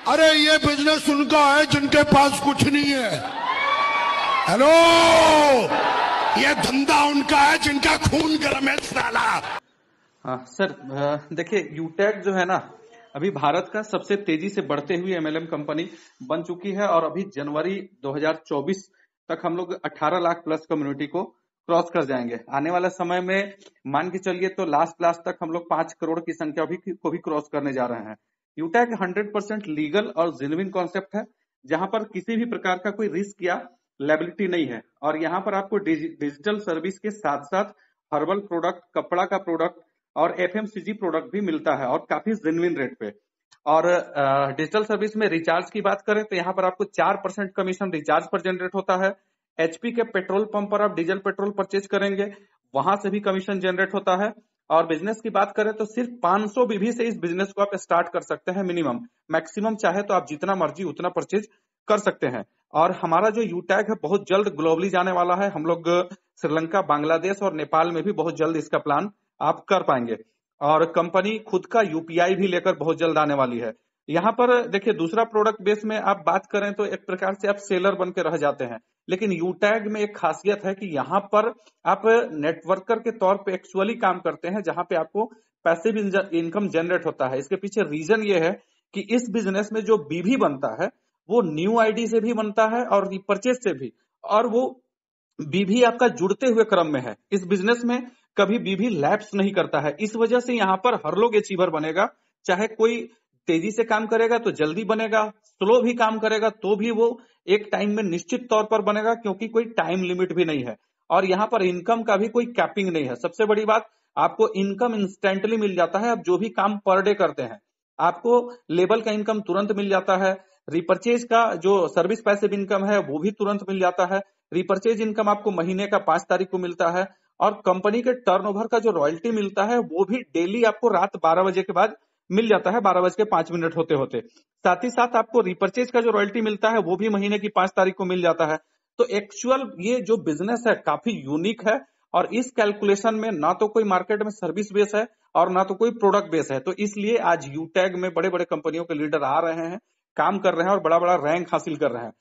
अरे ये बिजनेस उनका है जिनके पास कुछ नहीं है। हेलो, ये धंधा उनका है जिनका खून गर्म है साला। हाँ सर, देखिए यूटैग जो है ना, अभी भारत का सबसे तेजी से बढ़ते हुए एमएलएम कंपनी बन चुकी है और अभी जनवरी 2024 तक हम लोग 18 लाख प्लस कम्युनिटी को क्रॉस कर जाएंगे। आने वाले समय में मान के चलिए तो लास्ट तक हम लोग 5 करोड़ की संख्या को भी क्रॉस करने जा रहे हैं। यूटैग 100% लीगल और जेन्युइन कॉन्सेप्ट है, जहां पर किसी भी प्रकार का कोई रिस्क या लायबिलिटी नहीं है। और यहाँ पर आपको डिजिटल सर्विस के साथ साथ हर्बल प्रोडक्ट, कपड़ा का प्रोडक्ट और एफएमसीजी प्रोडक्ट भी मिलता है और काफी जेन्युइन रेट पे। और डिजिटल सर्विस में रिचार्ज की बात करें तो यहाँ पर आपको 4% कमीशन रिचार्ज पर जनरेट होता है। एचपी के पेट्रोल पंप पर आप डीजल पेट्रोल परचेज करेंगे, वहां से भी कमीशन जनरेट होता है। और बिजनेस की बात करें तो सिर्फ 500 बीबी से इस बिजनेस को आप स्टार्ट कर सकते हैं मिनिमम। मैक्सिमम चाहे तो आप जितना मर्जी उतना परचेज कर सकते हैं। और हमारा जो यूटैग है बहुत जल्द ग्लोबली जाने वाला है। हम लोग श्रीलंका, बांग्लादेश और नेपाल में भी बहुत जल्द इसका प्लान आप कर पाएंगे। और कंपनी खुद का यूपीआई भी लेकर बहुत जल्द आने वाली है। यहाँ पर देखिए, दूसरा प्रोडक्ट बेस में आप बात करें तो एक प्रकार से आप सेलर बन के रह जाते हैं, लेकिन यूटैग में एक खासियत है कि यहाँ पर आप नेटवर्कर के तौर पे एक्चुअली काम करते हैं, जहां पे आपको पैसिव इनकम जनरेट होता है। इसके पीछे रीजन ये है कि इस बिजनेस में जो बीवी बनता है वो न्यू आईडी से भी बनता है और रिपर्चेज से भी, और वो बीवी आपका जुड़ते हुए क्रम में है। इस बिजनेस में कभी बीवी लैप्स नहीं करता है। इस वजह से यहाँ पर हर लोग अचीवर बनेगा। चाहे कोई तेजी से काम करेगा तो जल्दी बनेगा, स्लो भी काम करेगा तो भी वो एक टाइम में निश्चित तौर पर बनेगा, क्योंकि कोई टाइम लिमिट भी नहीं है। और यहाँ पर इनकम का भी कोई कैपिंग नहीं है। सबसे बड़ी बात, आपको इनकम इंस्टेंटली मिल जाता है। आप जो भी काम पर डे करते हैं आपको लेबल का इनकम तुरंत मिल जाता है। रिपर्चेज का जो सर्विस पैसिव इनकम है वो भी तुरंत मिल जाता है। रिपर्चेज इनकम आपको महीने का 5 तारीख को मिलता है। और कंपनी के टर्नओवर का जो रॉयल्टी मिलता है वो भी डेली आपको रात 12 बजे के बाद मिल जाता है, 12:05 होते होते। साथ ही साथ आपको रिपर्चेज का जो रॉयल्टी मिलता है वो भी महीने की 5 तारीख को मिल जाता है। तो एक्चुअल ये जो बिजनेस है काफी यूनिक है। और इस कैलकुलेशन में ना तो कोई मार्केट में सर्विस बेस है और ना तो कोई प्रोडक्ट बेस है। तो इसलिए आज यूटैग में बड़े बड़े कंपनियों के लीडर आ रहे हैं, काम कर रहे हैं और बड़ा बड़ा रैंक हासिल कर रहे हैं।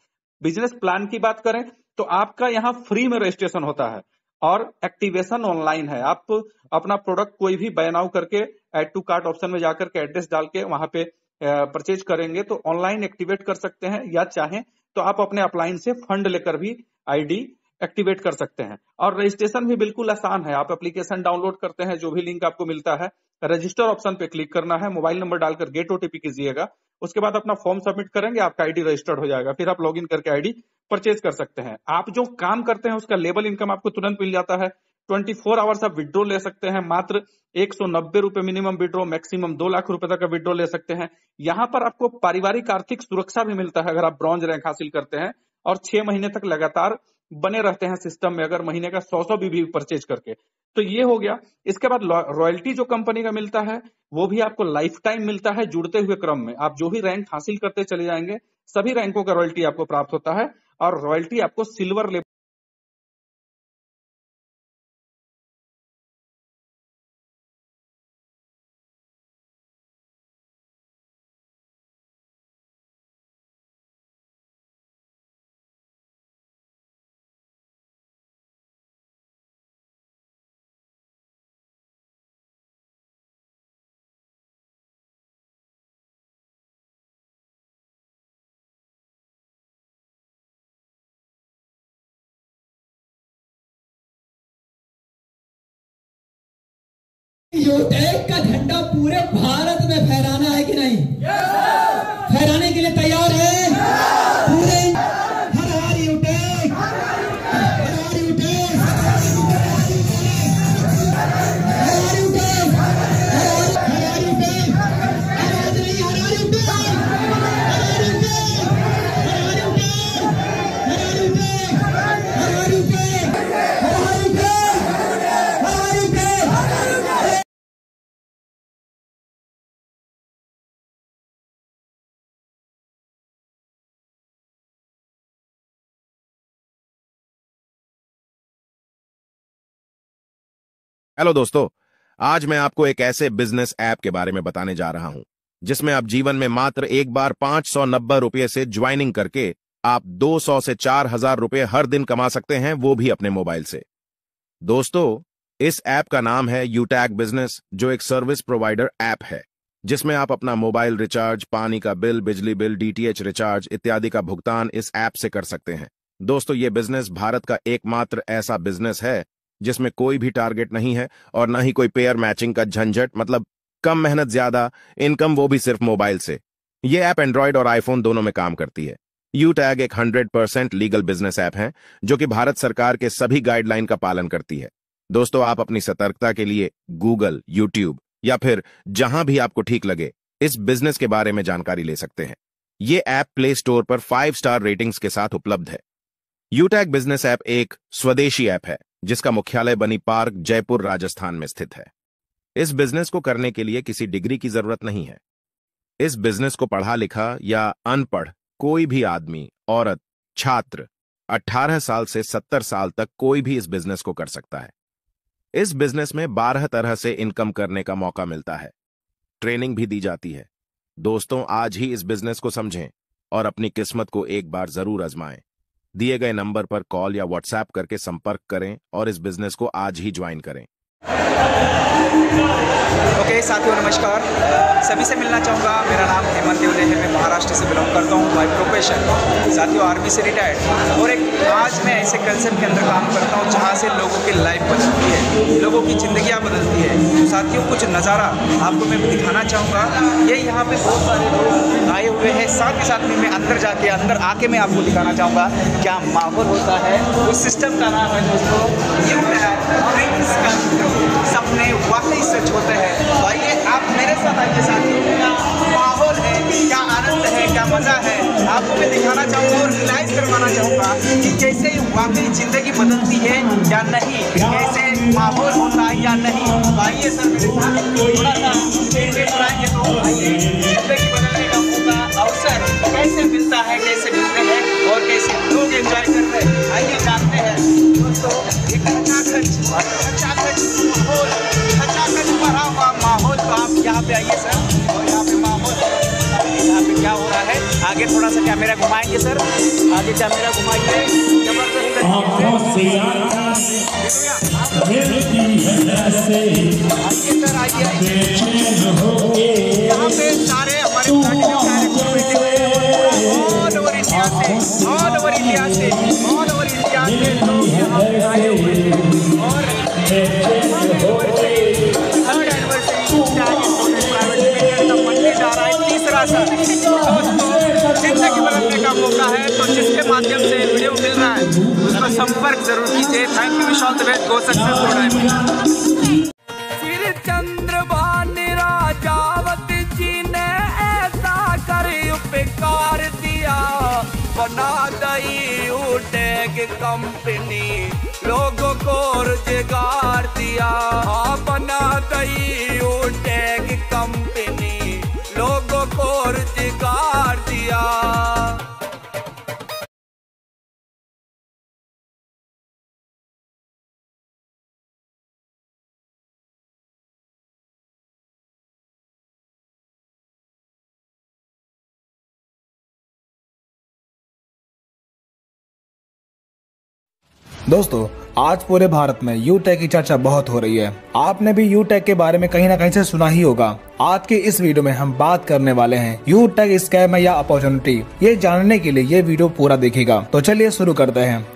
बिजनेस प्लान की बात करें तो आपका यहाँ फ्री में रजिस्ट्रेशन होता है और एक्टिवेशन ऑनलाइन है। आप अपना प्रोडक्ट कोई भी बाय नाउ करके ऐड टू कार्ट ऑप्शन में जाकर के एड्रेस डाल के वहां पे परचेज करेंगे तो ऑनलाइन एक्टिवेट कर सकते हैं, या चाहें तो आप अपने अपलाइन से फंड लेकर भी आईडी एक्टिवेट कर सकते हैं। और रजिस्ट्रेशन भी बिल्कुल आसान है। आप एप्लीकेशन डाउनलोड करते हैं, जो भी लिंक आपको मिलता है, रजिस्टर ऑप्शन पे क्लिक करना है, मोबाइल नंबर डालकर गेट ओटीपी कीजिएगा, उसके बाद अपना फॉर्म सबमिट करेंगे, आपका आईडी रजिस्टर्ड हो जाएगा। फिर आप लॉगिन करके आईडी परचेज कर सकते हैं। आप जो काम करते हैं उसका लेबल इनकम आपको तुरंत मिल जाता है। 24 आवर्स आप विड्रॉ ले सकते हैं, मात्र 190 रुपए मिनिमम विड्रॉ, मैक्सिमम 2 लाख रुपए तक का विड्रॉ ले सकते हैं। यहाँ पर आपको पारिवारिक आर्थिक सुरक्षा भी मिलता है अगर आप ब्रॉन्ज रैंक हासिल करते हैं और 6 महीने तक लगातार बने रहते हैं सिस्टम में, अगर महीने का 100 बीबी परचेज करके। तो ये हो गया। इसके बाद रॉयल्टी जो कंपनी का मिलता है वो भी आपको लाइफ टाइम मिलता है। जुड़ते हुए क्रम में आप जो भी रैंक हासिल करते चले जाएंगे सभी रैंकों का रॉयल्टी आपको प्राप्त होता है। और रॉयल्टी आपको सिल्वर लेवल। यूटैग का झंडा पूरे भारत में फहराना है कि नहीं? फहराने के लिए तैयार है पूरे। हर हर यूटैग, हर हर यूटैग, हर हर यूटैग, हर हर यूटैग, आवाज नहीं, हर हर यूटैग, हर हर यूटैग, हर हर यूटैग, हर हर यूटैग, हर हर यूटैग, हर हर यूटैग, हर हर यूटैग। हेलो दोस्तों, आज मैं आपको एक ऐसे बिजनेस ऐप के बारे में बताने जा रहा हूं जिसमें आप जीवन में मात्र एक बार 590 रुपये से ज्वाइनिंग करके आप 200 से 4000 रुपये हर दिन कमा सकते हैं, वो भी अपने मोबाइल से। दोस्तों, इस ऐप का नाम है यूटैग बिजनेस, जो एक सर्विस प्रोवाइडर ऐप है जिसमें आप अपना मोबाइल रिचार्ज, पानी का बिल, बिजली बिल, डीटीएच रिचार्ज इत्यादि का भुगतान इस ऐप से कर सकते हैं। दोस्तों, ये बिजनेस भारत का एकमात्र ऐसा बिजनेस है जिसमें कोई भी टारगेट नहीं है और न ही कोई पेयर मैचिंग का झंझट, मतलब कम मेहनत ज्यादा इनकम, वो भी सिर्फ मोबाइल से। ये ऐप एंड्रॉयड और आईफोन दोनों में काम करती है। यूटैग एक 100% लीगल बिजनेस ऐप है जो कि भारत सरकार के सभी गाइडलाइन का पालन करती है। दोस्तों, आप अपनी सतर्कता के लिए गूगल, यूट्यूब या फिर जहां भी आपको ठीक लगे इस बिजनेस के बारे में जानकारी ले सकते हैं। ये ऐप प्ले स्टोर पर 5 स्टार रेटिंग्स के साथ उपलब्ध है। यूटैग बिजनेस ऐप एक स्वदेशी ऐप है जिसका मुख्यालय बनी पार्क, जयपुर, राजस्थान में स्थित है। इस बिजनेस को करने के लिए किसी डिग्री की जरूरत नहीं है। इस बिजनेस को पढ़ा लिखा या अनपढ़ कोई भी आदमी, औरत, छात्र 18 साल से 70 साल तक कोई भी इस बिजनेस को कर सकता है। इस बिजनेस में 12 तरह से इनकम करने का मौका मिलता है। ट्रेनिंग भी दी जाती है। दोस्तों, आज ही इस बिजनेस को समझें और अपनी किस्मत को एक बार जरूर आजमाएं। दिए गए नंबर पर कॉल या व्हाट्सएप करके संपर्क करें और इस बिजनेस को आज ही ज्वाइन करें। ओके साथियों, नमस्कार। सभी से मिलना चाहूँगा। मेरा नाम हेमंत देवले है। मैं महाराष्ट्र से बिलोंग करता हूँ बाय प्रोफेशन। साथियों, आर्मी से रिटायर्ड और आज मैं ऐसे कंसेप्ट के अंदर काम करता हूँ जहाँ से लोगों की लाइफ बदलती है, लोगों की ज़िंदगियाँ बदलती है। तो साथियों, कुछ नज़ारा आपको मैं दिखाना चाहूँगा। ये यहाँ पे बहुत सारे लोग आए हुए हैं। साथ ही साथ में मैं अंदर आके मैं आपको दिखाना चाहूँगा क्या माहौल होता है। उस सिस्टम का नाम है दोस्तों सपने वाकई सच होते हैं। तो आइए आप मेरे साथ आइए साथियों। क्या माहौल है, क्या आनंद है, क्या मजा है, आपको मैं दिखाना चाहूँगा और रियलाइज करवाना चाहूँगा कि कैसे वाकई जिंदगी बदलती है या नहीं, कैसे माहौल होता है या नहीं। तो आइए सर मेरे साथ थोड़ा सा बनाएंगे तो आइए जिंदगी बदलने का मौका, अवसर कैसे मिलता है, कैसे मिलते हैं और कैसे लोग एंजॉय करते हैं। आइए जानते हैं दोस्तों। एक खचाखच भरा हुआ माहौल। तो आप यहाँ पे आइए सर और यहाँ पे माहौल, यहाँ पे क्या हो रहा है। आगे थोड़ा सा कैमरा घुमाएंगे सर, आगे कैमरा घुमाइए। जबरदस्त आइए सर, आइए। यहाँ पे सारे हमारे ऑल ओवर इंडिया से लोग यहाँ पे आए हुए हैं और थर्ड एनिवर्सरी प्राइवेट बनने जा रहा है। तीसरा सर दोस्तों, जिंदगी बदलने का मौका है। तो जिसके माध्यम से वीडियो मिल रहा है उसका संपर्क जरूर कीजिए। Thank you, wish all the best, go success. फिर चंद्रभान राजावती जी ने ऐसा कर उपकार दिया, बना दई यूटैग कंपनी, लोगों को रोजगार दिया। बना दई यूटैग कंपनी, लोगों को रोजगार दिया। दोस्तों, आज पूरे भारत में यूटैग की चर्चा बहुत हो रही है। आपने भी यूटैग के बारे में कहीं ना कहीं से सुना ही होगा। आज के इस वीडियो में हम बात करने वाले हैं यूटैग स्कैम है या अपॉर्चुनिटी। ये जानने के लिए ये वीडियो पूरा देखिएगा। तो चलिए शुरू करते हैं।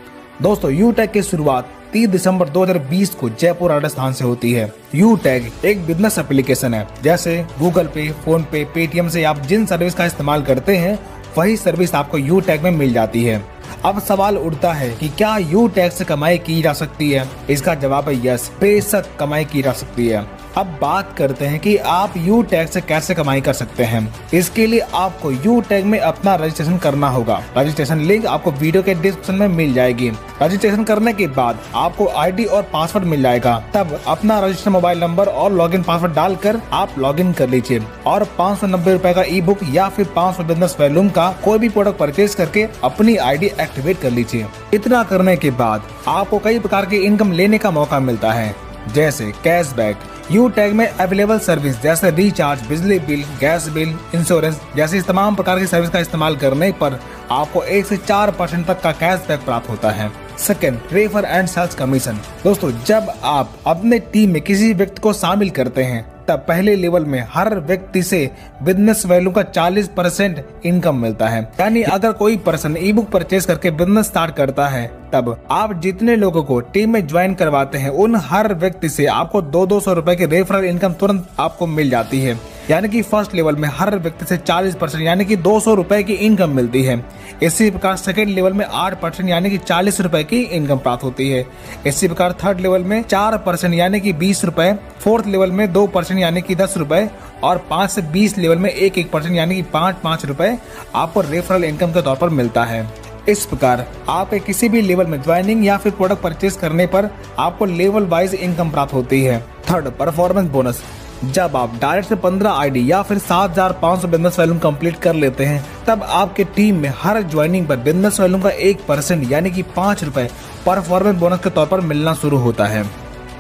दोस्तों, यूटैग की शुरुआत 30 दिसंबर 2020 को जयपुर, राजस्थान से होती है। यूटैग एक बिजनेस एप्लीकेशन है। जैसे गूगल पे, फोन पे, पेटीएम से आप जिन सर्विस का इस्तेमाल करते हैं वही सर्विस आपको यूटैग में मिल जाती है। अब सवाल उठता है कि क्या यूटैग से कमाई की जा सकती है? इसका जवाब है यस, बेशक कमाई की जा सकती है। अब बात करते हैं कि आप यूटैग से कैसे कमाई कर सकते हैं। इसके लिए आपको यूटैग में अपना रजिस्ट्रेशन करना होगा। रजिस्ट्रेशन लिंक आपको वीडियो के डिस्क्रिप्शन में मिल जाएगी। रजिस्ट्रेशन करने के बाद आपको आईडी और पासवर्ड मिल जाएगा। तब अपना रजिस्टर्ड मोबाइल नंबर और लॉगिन पासवर्ड डालकर आप लॉगिन कर लीजिए और 590 रुपए का ई बुक या फिर 500 बिजनेस वॉल्यूम का कोई भी प्रोडक्ट परचेज करके अपनी आईडी एक्टिवेट कर लीजिए। इतना करने के बाद आपको कई प्रकार की इनकम लेने का मौका मिलता है, जैसे कैशबैक, यू टैग में अवेलेबल सर्विस जैसे रिचार्ज, बिजली बिल, गैस बिल, इंश्योरेंस जैसी तमाम प्रकार की सर्विस का इस्तेमाल करने पर आपको 1 से 4% तक का कैशबैक प्राप्त होता है। Second, refer and sales commission. दोस्तों, जब आप अपने टीम में किसी व्यक्ति को शामिल करते हैं तब पहले लेवल में हर व्यक्ति से बिजनेस वैल्यू का 40% इनकम मिलता है। यानी अगर कोई पर्सन ई बुक परचेज करके बिजनेस स्टार्ट करता है तब आप जितने लोगों को टीम में ज्वाइन करवाते हैं उन हर व्यक्ति से आपको 200 रुपए की रेफरल इनकम तुरंत आपको मिल जाती है। यानी कि फर्स्ट लेवल में हर व्यक्ति से 40% यानी कि 200 रुपए की इनकम मिलती है। इसी प्रकार सेकेंड लेवल में 8% यानी कि 40 रुपए की इनकम प्राप्त होती है। इसी प्रकार थर्ड लेवल में 4% यानी कि 20 रुपए, फोर्थ लेवल में 2% यानी कि 10 रुपए और 5 से 20 लेवल में 1% यानी कि 5 रुपए आपको रेफरल इनकम के तौर पर मिलता है। इस प्रकार आपके किसी भी लेवल में ज्वाइनिंग या फिर प्रोडक्ट परचेज करने पर आपको लेवल वाइज इनकम प्राप्त होती है। Third, performance bonus. जब आप डायरेक्ट से 15 आईडी या फिर 7,500 बिजनेस वैल्यू कंप्लीट कर लेते हैं तब आपके टीम में हर ज्वाइनिंग पर बिजनेस वैल्यू का 1% यानी कि 5 रुपए परफॉर्मेंस बोनस के तौर पर मिलना शुरू होता है।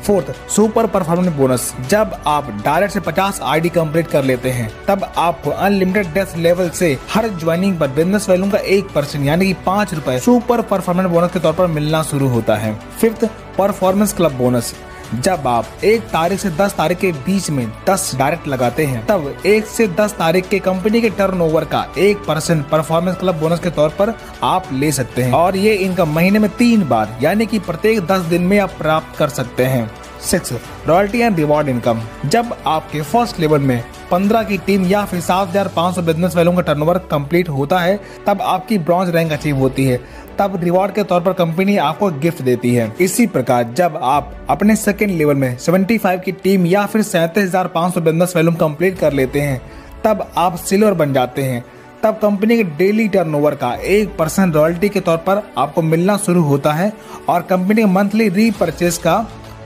Fourth, super performance bonus. जब आप डायरेक्ट से 50 आईडी कंप्लीट कर लेते हैं तब आपको अनलिमिटेड डेथ लेवल से हर ज्वाइनिंग पर बिजनेस वैल्यू का 1% यानी कि 5 रुपए सुपर परफॉर्मेंस बोनस के तौर पर मिलना शुरू होता है। Fifth, performance club bonus. जब आप 1 तारीख से 10 तारीख के बीच में 10 डायरेक्ट लगाते हैं तब 1 से 10 तारीख के कंपनी के टर्नओवर का 1% परफॉर्मेंस क्लब बोनस के तौर पर आप ले सकते हैं और ये इनकम महीने में 3 बार यानी कि प्रत्येक 10 दिन में आप प्राप्त कर सकते हैं। 6, रॉयल्टी एंड रिवॉर्ड इनकम। जब आपके फर्स्ट लेवल में 15 की टीम या फिर 7,500 बिजनेस वैल्यू का टर्नओवर कंप्लीट होता है तब आपकी ब्रॉन्ज रैंक अचीव होती है। तब रिवॉर्ड के तौर पर कंपनी आपको गिफ्ट देती है। इसी प्रकार जब आप अपने सेकेंड लेवल में 75 की टीम या फिर 37,500 बिजनेस वैल्यू कंप्लीट कर लेते हैं तब आप सिल्वर बन जाते हैं। तब कंपनी के डेली टर्नओवर का 1% रॉयल्टी के तौर पर आपको मिलना शुरू होता है और कंपनी के मंथली रीपरचेज का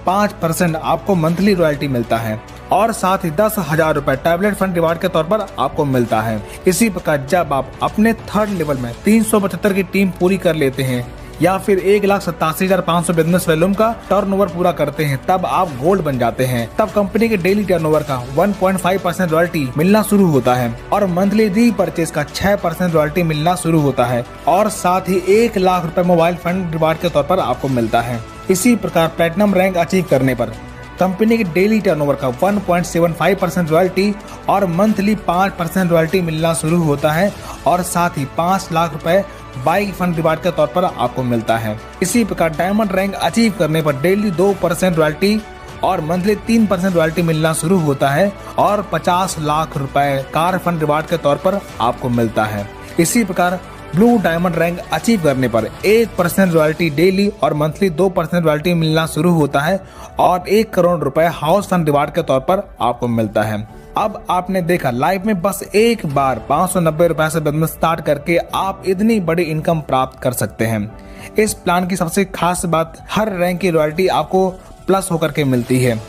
5% आपको मंथली रॉयल्टी मिलता है और साथ ही 10,000 रुपए टैबलेट फंड रिवार्ड के तौर पर आपको मिलता है। इसी प्रकार जब आप अपने थर्ड लेवल में 375 की टीम पूरी कर लेते हैं या फिर 1,87,500 बिजनेस वैल्यू का टर्नओवर पूरा करते हैं तब आप गोल्ड बन जाते हैं। तब कंपनी के डेली टर्नओवर का 1.5% रॉयल्टी मिलना शुरू होता है और मंथली रीपरचेज का 6% रॉयल्टी मिलना शुरू होता है और साथ ही 1 लाख रुपए मोबाइल फंड रिवार्ड के तौर पर आपको मिलता है। इसी प्रकार प्लेटिनम रैंक अचीव करने पर कंपनी के डेली टर्नओवर का 1.75% रॉयल्टी और मंथली 5% रॉयल्टी मिलना शुरू होता है और साथ ही 5 लाख रुपए बाइक फंड रिवार्ड के तौर पर आपको मिलता है। इसी प्रकार डायमंड रैंक अचीव करने पर डेली 2% रॉयल्टी और मंथली 3% रॉयल्टी मिलना शुरू होता है और 50 लाख रुपए कार फंड रिवार्ड के तौर पर आपको मिलता है। इसी प्रकार ब्लू डायमंड रैंक अचीव करने पर 1% रॉयल्टी डेली और मंथली 2% रॉयल्टी मिलना शुरू होता है और 1 करोड़ रुपए हाउस फंड रिवार्ड के तौर पर आपको मिलता है। अब आपने देखा लाइफ में बस एक बार 590 रुपए से बिजनेस स्टार्ट करके आप इतनी बड़ी इनकम प्राप्त कर सकते हैं। इस प्लान की सबसे खास बात हर रैंक की रॉयल्टी आपको प्लस होकर के मिलती है।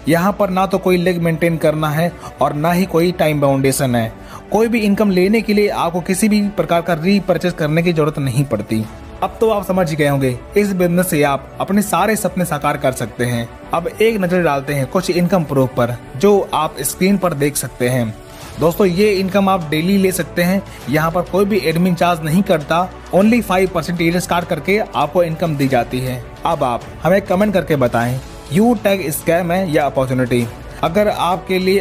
यहाँ पर ना तो कोई लेग मेंटेन करना है और ना ही कोई टाइम बाउंडेशन है। कोई भी इनकम लेने के लिए आपको किसी भी प्रकार का रीपरचेज करने की जरूरत नहीं पड़ती। अब तो आप समझ गए होंगे इस बिजनेस से आप अपने सारे सपने साकार कर सकते हैं। अब एक नजर डालते हैं कुछ इनकम प्रूफ पर जो आप स्क्रीन पर देख सकते हैं। दोस्तों ये इनकम आप डेली ले सकते हैं। यहाँ पर कोई भी एडमिन चार्ज नहीं करता। ओनली 5% स्टार्ट करके आपको इनकम दी जाती है। अब आप हमें कमेंट करके बताएं यू टैग स्कैम है या अपॉर्चुनिटी। अगर आपके लिए